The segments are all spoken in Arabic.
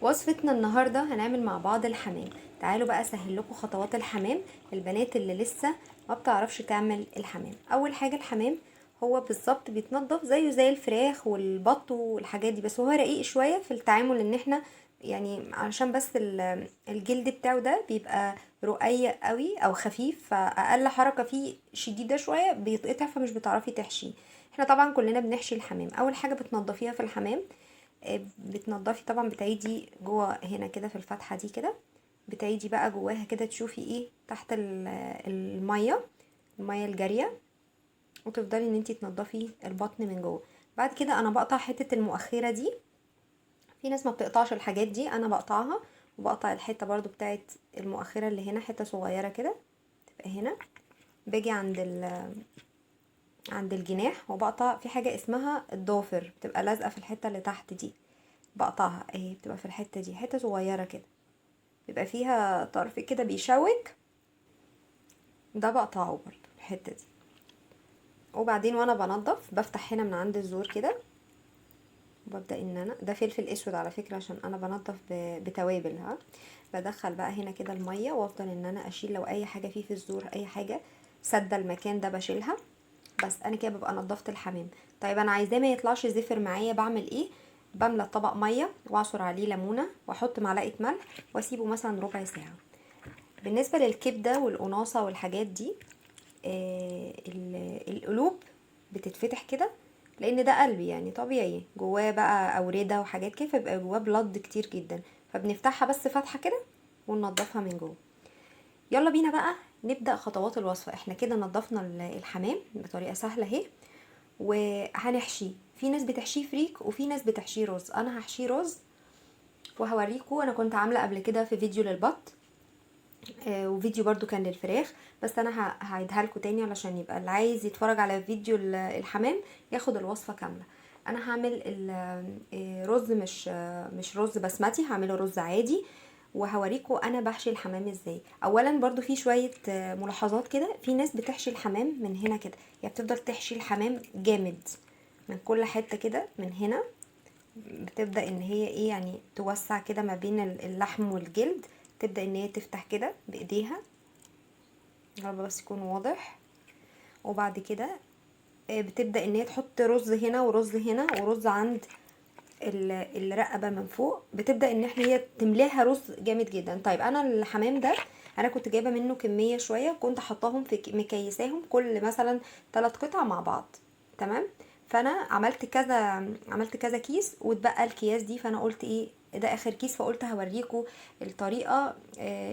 وصفتنا النهاردة هنعمل مع بعض الحمام. تعالوا بقى اسهل لكم خطوات الحمام. البنات اللي لسه ما بتعرفش تعمل الحمام، اول حاجة الحمام هو بالظبط بيتنضف زيه زي الفراخ والبط والحاجات دي، بس هو رقيق شوية في التعامل، ان احنا يعني علشان بس الجلد بتاعه ده بيبقى رقيق قوي او خفيف، فاقل حركة فيه شديدة شوية بيتقطع، فمش بتعرفي تحشيه. احنا طبعا كلنا بنحشي الحمام. اول حاجة بتنضفيها في الحمام، بتنضفي طبعا، بتعيدي جوه هنا كده في الفتحة دي كده، بتعيدي بقى جواها كده تشوفي ايه تحت المية الجارية، وتفضلي ان انتي تنضفي البطن من جوه. بعد كده انا بقطع حتة المؤخرة دي. في ناس ما بتقطعش الحاجات دي، انا بقطعها، وبقطع الحتة برضو بتاعت المؤخرة اللي هنا، حتة صغيرة كده تبقى هنا. باجي عند الجناح، وبقطع في حاجة اسمها الضافر، بتبقى لازقة في الحتة اللي تحت دي، بقطعها اهي، بتبقى في الحتة دي حتة صغيرة كده، بيبقى فيها طرف كده بيشوك، ده بقطعه برضو الحتة دي. وبعدين وانا بنضف بفتح هنا من عند الزور كده، وببدأ ان انا، ده فلفل اسود على فكرة عشان انا بنضف بتوابل، ها. بدخل بقى هنا كده المية، وافضل ان انا اشيل لو اي حاجة فيه في الزور، اي حاجة سد المكان ده بشيلها. بس انا كده ببقى نضفت الحمام. طيب انا عايزاه ما يطلعش زفر معايا، بعمل ايه؟ بملى طبق ميه واعصر عليه ليمونه واحط معلقه ملح واسيبه مثلا ربع ساعه. بالنسبه للكبده والقناصه والحاجات دي، القلوب بتتفتح كده، لان ده قلب يعني طبيعي، جواه بقى اورده وحاجات كده، فبيبقى جواه بلد كتير جدا، فبنفتحها بس فتحه كده وننضفها من جوه. يلا بينا بقى نبدأ خطوات الوصفة. احنا كده نضفنا الحمام بطريقة سهلة اهي، وهنحشيه. في ناس بتحشيه فريك وفي ناس بتحشيه رز، انا هحشيه رز، وهوريكم. انا كنت عاملة قبل كده في فيديو للبط، وفيديو برضو كان للفراخ، بس انا هعيدها لكم تاني علشان يبقى اللي عايز يتفرج على فيديو الحمام ياخد الوصفة كاملة. انا هعمل رز، مش رز بسمتي، هعمله رز عادي، وهوريكم انا بحشي الحمام ازاي. اولا برضو في شوية ملاحظات كده، في ناس بتحشي الحمام من هنا كده، يعني بتفضل تحشي الحمام جامد من كل حتة كده من هنا، بتبدأ ان هي ايه يعني توسع كده ما بين اللحم والجلد، تبدأ ان هي تفتح كده بايديها، يا رب بس يكون واضح. وبعد كده بتبدأ ان هي تحط رز هنا ورز هنا ورز عند الرقبة من فوق، بتبدأ ان احنا هي تملاها رز جامد جدا. طيب انا الحمام ده انا كنت جايبة منه كمية شوية، كنت حطاهم في مكيساهم كل مثلا 3 قطع مع بعض، تمام. فانا عملت كذا كيس، واتبقى الكياس دي، فانا قلت ايه ده اخر كيس، فقلت هوريكم الطريقة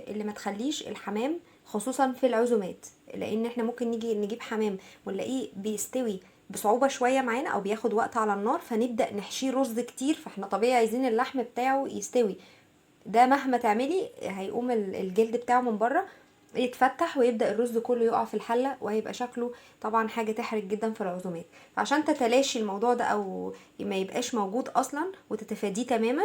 اللي ما تخليش الحمام، خصوصا في العزومات، لان احنا ممكن نيجي نجيب حمام ونلاقيه بيستوي بصعوبة شوية معانا او بياخد وقت على النار، فنبدأ نحشيه رز كتير، فاحنا طبيعي عايزين اللحم بتاعه يستوي. ده مهما تعملي هيقوم الجلد بتاعه من بره يتفتح، ويبدأ الرز كله يقع في الحلة، وهيبقى شكله طبعا حاجة تحرج جدا في العزومات. فعشان تتلاشي الموضوع ده او ما يبقاش موجود اصلا وتتفاديه تماما،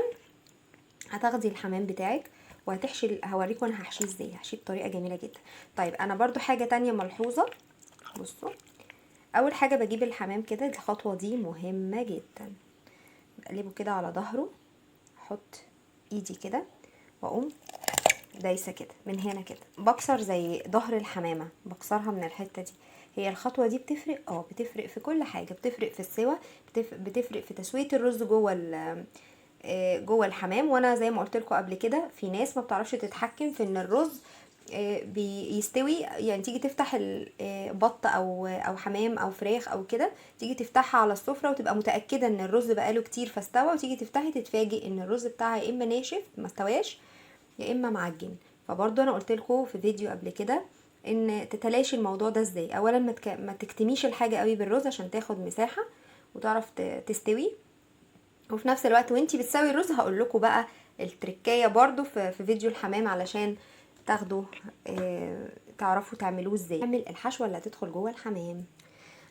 هتاخدي الحمام بتاعك وهتحشي. هوريكم انا هحشيه ازاي، هحشيه بطريقة جميلة جدا. طيب انا برضو حاجة تانية ملحوظة، بصوا. اول حاجه بجيب الحمام كده، الخطوه دي مهمه جدا، بقلبه كده على ظهره، احط ايدي كده، واقوم دايسه كده من هنا كده، بكسر زي ظهر الحمامه، بكسرها من الحته دي. هي الخطوه دي بتفرق، بتفرق في كل حاجه، بتفرق في السوا، بتفرق في تسويه الرز جوه الحمام. وانا زي ما قلت لكم قبل كده، في ناس ما بتعرفش تتحكم في ان الرز بيستوي، يعني تيجي تفتح بط او حمام او فراخ او كده، تيجي تفتحها على السفرة وتبقى متأكدة ان الرز بقاله كتير فاستوى، وتيجي تفتحي تتفاجئ ان الرز بتاعها يا اما ناشف ما استواش، يا اما معجن. فبرضو انا قلت لكم في فيديو قبل كده ان تتلاشي الموضوع ده ازاي. اولا ما تكتميش الحاجة قوي بالرز عشان تاخد مساحة وتعرف تستوي. وفي نفس الوقت وانتي بتسوي الرز هقول لكم بقى التركية برضو في فيديو الحمام، علشان تاخدوا تعرفوا تعملوه ازاي. نعمل الحشوة اللي هتدخل جوه الحمام.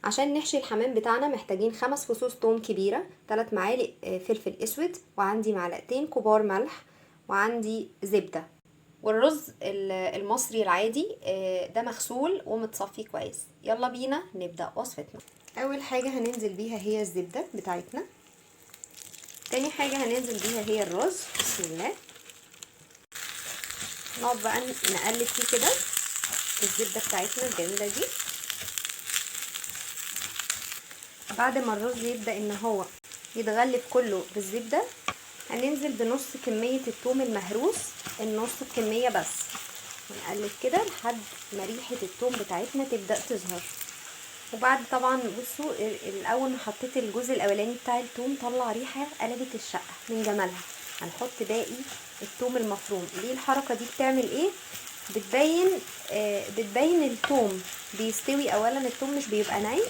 عشان نحشي الحمام بتاعنا محتاجين 5 فصوص توم كبيرة، 3 معالق فلفل اسود، وعندي معلقتين كبار ملح، وعندي زبدة. والرز المصري العادي ده مغسول ومتصفي كويس. يلا بينا نبدأ وصفتنا. اول حاجة هننزل بيها هي الزبدة بتاعتنا، تاني حاجة هننزل بيها هي الرز. بسم الله. نقعد بقى نقلب فيه كده الزبدة بتاعتنا الجميلة دي. بعد ما الرز يبدأ ان هو يتغلف كله بالزبدة، هننزل بنص كمية الثوم المهروس، النص الكمية بس، ونقلب كده لحد ما ريحة الثوم بتاعتنا تبدأ تظهر. وبعد طبعا بصوا الاول ما حطيت الجزء الاولاني بتاع الثوم طلع ريحة قلبت الشقة من جمالها، هنحط باقي الثوم المفروم. ليه الحركة دي بتعمل ايه؟ بتبين الثوم بيستوي. اولا الثوم مش بيبقى ناي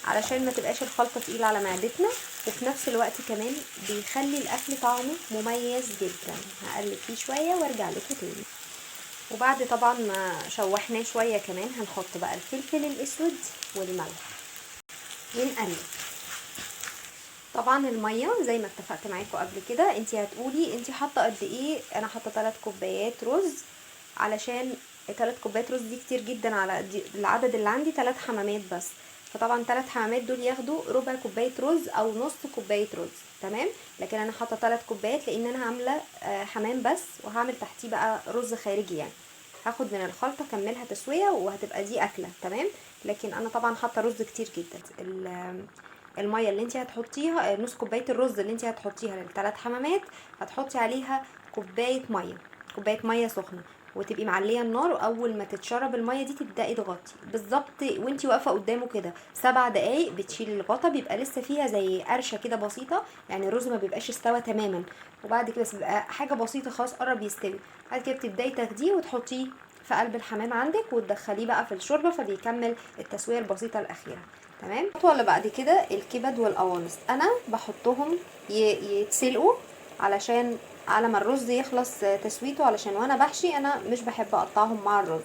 علشان ما تبقاش الخلطة تقيلة على معدتنا، وفي نفس الوقت كمان بيخلي الاكل طعمه مميز جدا. هقلب فيه شوية وارجع لكم تاني. وبعد طبعا ما شوحناه شوية كمان هنحط بقى الفلفل الاسود والملح ونقلب. طبعا المية زي ما اتفقت معاكم قبل كده، انتي هتقولي انتي حاطة قد ايه. انا حاطة 3 كوبايات رز، علشان 3 كوبايات رز دي كتير جدا على العدد اللي عندي 3 حمامات بس. فطبعا 3 حمامات دول ياخدوا ربع كوبايه رز او نص كوبايه رز، تمام. لكن انا حاطه 3 كوبايات لان انا عامله حمام بس، وهعمل تحتيه بقى رز خارجي يعني. هاخد من الخلطه اكملها تسويه وهتبقى دي اكله تمام. لكن انا طبعا حاطه رز كتير جدا. الميه اللي انت هتحطيها، نص كوبايه الرز اللي انت هتحطيها للثلاث حمامات، هتحطي عليها كوبايه ميه، كوبايه ميه سخنه، وتبقي معليه النار. واول ما تتشرب الميه دي تبداي تغطي بالظبط وانتي واقفه قدامه كده 7 دقايق. بتشيلي الغطا، بيبقى لسه فيها زي قرشه كده بسيطه، يعني الرز ما بيبقاش استوى تماما. وبعد كده بس بيبقى حاجه بسيطه خلاص قرب يستوي. بعد كده بتبداي تاخديه وتحطيه في قلب الحمام عندك وتدخليه بقى في الشوربه، فبيكمل التسويه البسيطه الاخيره، تمام. الخطوه اللي بعد كده الكبد والقوانص، انا بحطهم يتسلقوا علشان على ما الرز يخلص تسويته، علشان وانا بحشي انا مش بحب اقطعهم مع الرز.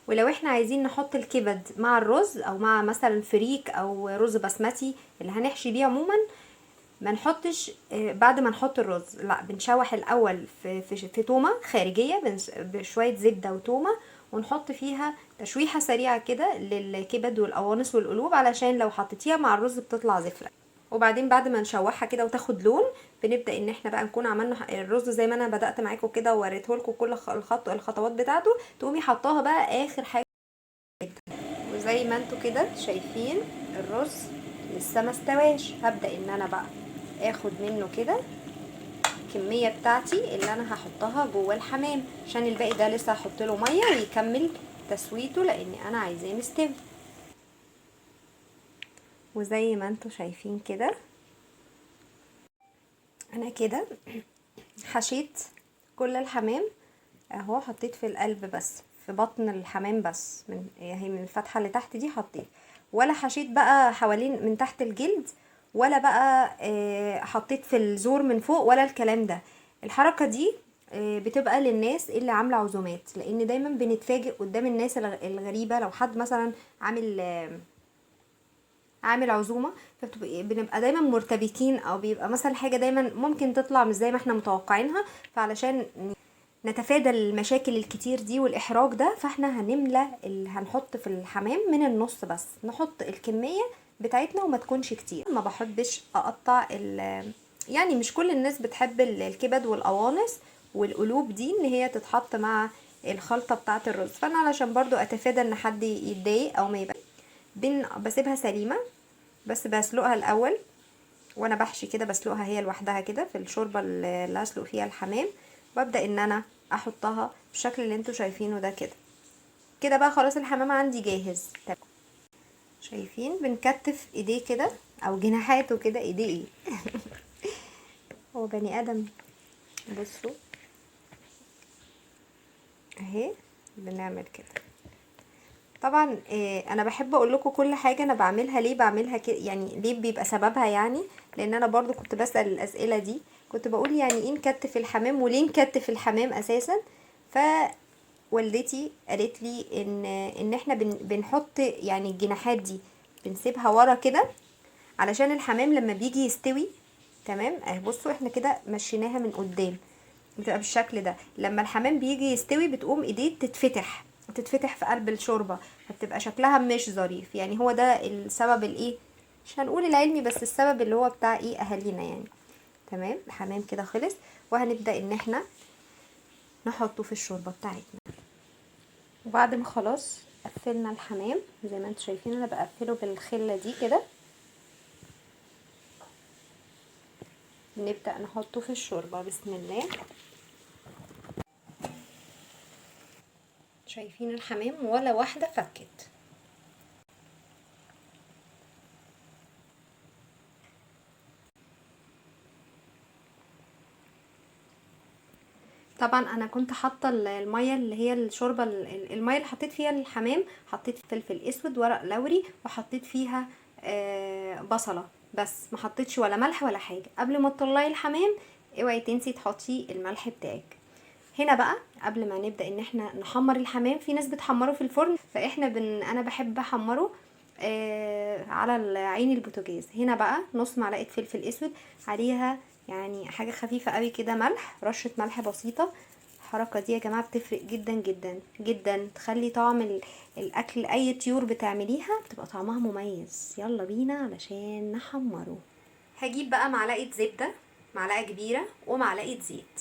ولو احنا عايزين نحط الكبد مع الرز او مع مثلا فريك او رز بسمتي اللي هنحشي بيه عموما، ما نحطش بعد ما نحط الرز، لا بنشوح الاول في تومه خارجيه بشويه زبده وتومه، ونحط فيها تشويحه سريعه كده للكبد والقوانص والقلوب، علشان لو حطيتيها مع الرز بتطلع زفره. وبعدين بعد ما نشوحها كده وتاخد لون، بنبدا ان احنا بقى نكون عملنا الرز زي ما انا بدات معاكم كده ووريته لكم كل الخطوات بتاعته، تقومي حطاها بقى اخر حاجه. وزي ما انتوا كده شايفين الرز لسه ما استواش، هبدا ان انا بقى اخد منه كده الكميه بتاعتي اللي انا هحطها جوه الحمام، عشان الباقي ده لسه هحط له ميه ويكمل تسويته لاني انا عايزاه مستوي. وزي ما انتوا شايفين كده انا كده حشيت كل الحمام اهو، حطيت في القلب بس، في بطن الحمام بس، من هي من الفتحه اللي تحت دي حطيت، ولا حشيت بقى حوالين من تحت الجلد، ولا بقى حطيت في الزور من فوق ولا الكلام ده. الحركه دي بتبقى للناس اللي عامله عزومات، لان دايما بنتفاجئ قدام الناس الغريبه لو حد مثلا عامل عزومه، بنبقى دايما مرتبكين، او بيبقى مثلا حاجه دايما ممكن تطلع مش زي ما احنا متوقعينها. فعلشان نتفادى المشاكل الكتير دي والاحراج ده، فاحنا هنملى هنحط في الحمام من النص بس، نحط الكميه بتاعتنا وما تكونش كتير. ما بحبش اقطع يعني مش كل الناس بتحب الكبد والقوانص والقلوب دي ان هي تتحط مع الخلطه بتاعه الرز، فانا علشان برضو اتفادى ان حد يتضايق او ما يبقى بسيبها سليمه، بس بسلقها الاول وانا بحشي كده، بسلقها هي لوحدها كده في الشوربه اللي هسلق فيها الحمام، وابدا ان انا احطها بالشكل اللي انتوا شايفينه ده كده. كده بقى خلاص الحمام عندي جاهز. شايفين بنكتف ايديه كده او جناحاته كده، ايديه ايه هو بني ادم. بصوا اهي بنعمل كده. طبعا انا بحب اقول لكم كل حاجه انا بعملها ليه بعملها كده، يعني ليه بيبقى سببها، يعني لان انا برضو كنت بسال الاسئله دي، كنت بقول يعني ايه نكتف الحمام وليه نكتف الحمام اساسا. فوالدتي قالت لي ان احنا بنحط يعني الجناحات دي بنسيبها ورا كده علشان الحمام لما بيجي يستوي، تمام. بصوا احنا كده مشيناها من قدام بتبقى بالشكل ده، لما الحمام بيجي يستوي بتقوم ايديه تتفتح في قلب الشوربه، فبتبقى شكلها مش ظريف. يعني هو ده السبب الايه مش هنقول العلمي، بس السبب اللي هو بتاع ايه اهالينا يعني. تمام، الحمام كده خلص، وهنبدأ ان احنا نحطه في الشوربة بتاعتنا. وبعد ما خلاص قفلنا الحمام زي ما انتم شايفين، انا بقفله بالخلة دي كده، نبدأ نحطه في الشوربة. بسم الله. شايفين الحمام ولا واحدة فكت. طبعا انا كنت حاطه الميه اللي هي الشوربه، الميه اللي حطيت فيها الحمام، حطيت فلفل اسود، ورق لوري، وحطيت فيها بصله بس، ما حطيتش ولا ملح ولا حاجه. قبل ما تطلعي الحمام اوعي تنسي تحطي الملح بتاعك. هنا بقى قبل ما نبدا ان احنا نحمر الحمام، في ناس بتحمره في الفرن، فاحنا انا بحب احمره على عين البوتاجاز. هنا بقى نص معلقه فلفل اسود، عليها يعني حاجه خفيفه قوي كده ملح، رشه ملح بسيطه. الحركه دي يا جماعه بتفرق جدا جدا جدا، تخلي طعم الاكل، اي طيور بتعمليها بتبقى طعمها مميز. يلا بينا علشان نحمره. هجيب بقى معلقه زبده، معلقه كبيره، ومعلقه زيت.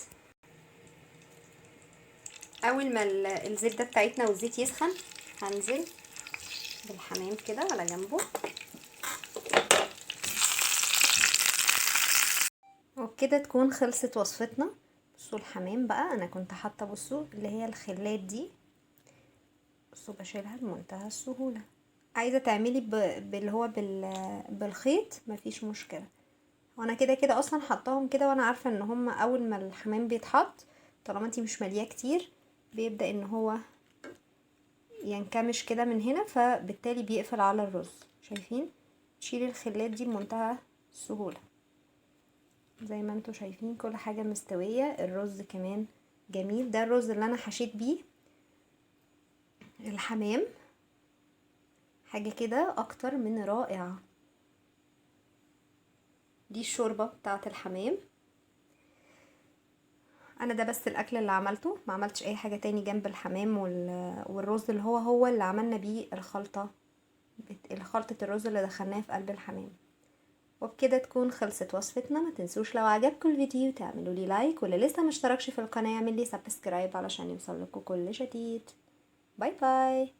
اول ما الزبده بتاعتنا والزيت يسخن، هنزل بالحمام كده على جنبه، وبكده تكون خلصت وصفتنا. بصوا الحمام بقى، انا كنت حاطه بصوا اللي هي الخلات دي، بصوا بشيلها بمنتهى السهوله. عايزه تعملي باللي هو بالخيط مفيش مشكله، وانا كده كده اصلا حطاهم كده، وانا عارفه ان هم اول ما الحمام بيتحط، طالما انتي مش مالياه كتير، بيبدا ان هو ينكمش كده من هنا، فبالتالي بيقفل على الرز. شايفين؟ تشيلي الخلات دي بمنتهى السهولة. زي ما انتوا شايفين كل حاجة مستوية، الرز كمان جميل. ده الرز اللي انا حشيت بيه الحمام، حاجة كده اكتر من رائعة. دي الشوربة بتاعة الحمام. انا ده بس الاكل اللي عملته، ما عملتش اي حاجة تاني جنب الحمام والرز اللي هو اللي عملنا بيه خلطة الرز اللي دخلناها في قلب الحمام. وبكده تكون خلصت وصفتنا. ما تنسوش لو عجبكم الفيديو تعملوا لي لايك، واللي لسه مشتركش في القناة يعمل لي سبسكرايب علشان يوصل لكم كل جديد. باي باي.